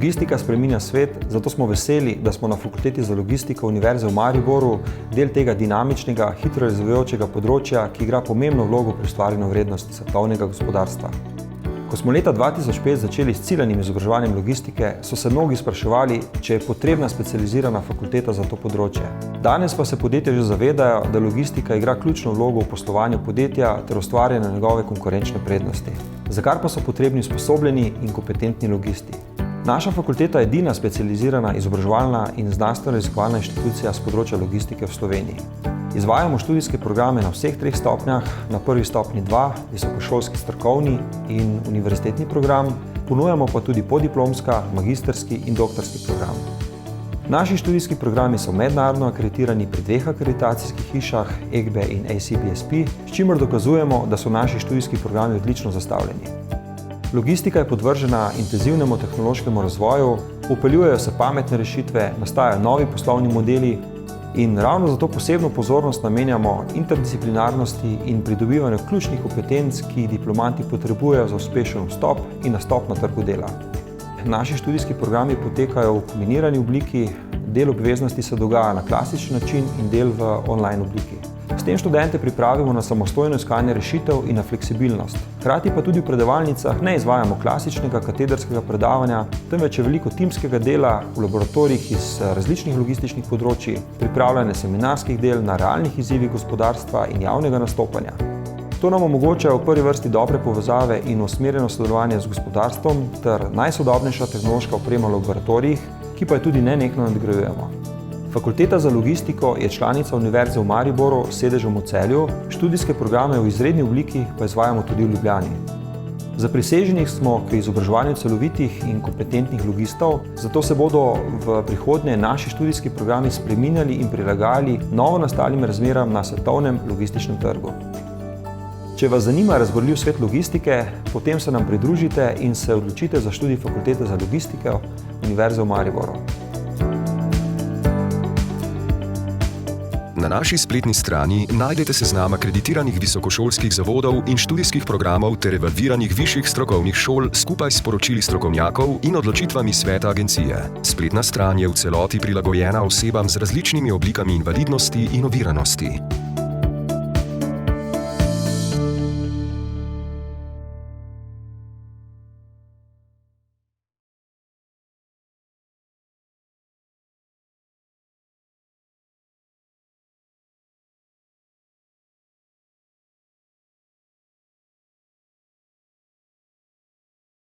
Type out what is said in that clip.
Logistika spreminja svet, zato smo veseli, da smo na Fakulteti za logistiko Univerze v Mariboru del tega dinamičnega, hitro razvijajočega področja, ki igra pomembno vlogo pri ustvarjanju vrednosti svetovnega gospodarstva. Ko smo leta 2005 začeli s ciljanim izobraževanjem logistike, so se mnogi spraševali, če je potrebna specializirana fakulteta za to področje. Danes pa se podjetja že zavedajo, da logistika igra ključno vlogo v poslovanju podjetja ter ustvarjanju njegove konkurenčne prednosti, za kar pa so potrebni usposobljeni in kompetentni logisti. Naša fakulteta je edina specializirana izobraževalna in znanstveno-raziskovalna inštitucija s področja logistike v Sloveniji. Izvajamo študijske programe na vseh 3 stopnjah, na prvi stopnji 2, visokošolski strokovni in univerzitetni program, ponujamo pa tudi podiplomska, magistrski in doktorski program. Naši študijski programi so mednarodno akreditirani pri 2 akreditacijskih hišah, EGBE in ACBSP, s čimer dokazujemo, da so naši študijski programi odlično zastavljeni. Logistika je podvržena intenzivnemu tehnološkemu razvoju, vpeljujejo se pametne rešitve, nastajajo novi poslovni modeli in ravno zato posebno pozornost namenjamo interdisciplinarnosti in pridobivanju ključnih kompetenc, ki jih diplomanti potrebujejo za uspešen vstop in nastop na trgu dela. Naši študijski programi potekajo v kombinirani obliki, del obveznosti se dogaja na klasičen način in del v online obliki. S tem študente pripravimo na samostojno iskanje rešitev in na fleksibilnost. Hkrati pa tudi v predavalnicah ne izvajamo klasičnega katedrskega predavanja, temveč je veliko timskega dela v laboratorijih iz različnih logističnih področij, pripravljanje seminarskih del na realnih izzivih gospodarstva in javnega nastopanja. To nam omogoča v prvi vrsti dobre povezave in usmerjeno sodelovanje z gospodarstvom ter najsodobnejša tehnološka oprema v laboratorijih, ki pa jo tudi nenehno nadgrajujemo. Fakulteta za logistiko je članica Univerze v Mariboru s sedežem v Celju, študijske programe v izredni obliki pa izvajamo tudi v Ljubljani. Zapriseženih smo k izobraževanju celovitih in kompetentnih logistov, zato se bodo v prihodnje naši študijski programi spreminjali in prilagajali novo nastalim razmeram na svetovnem logističnem trgu. Če vas zanima razborljiv svet logistike, potem se nam pridružite in se odločite za študij Fakultete za logistiko Univerze v Mariboru. Na naši spletni strani najdete seznam akreditiranih visokošolskih zavodov in študijskih programov ter evalviranih višjih strokovnih šol skupaj s poročili strokovnjakov in odločitvami sveta agencije. Spletna stran je v celoti prilagojena osebam z različnimi oblikami invalidnosti in oviranosti.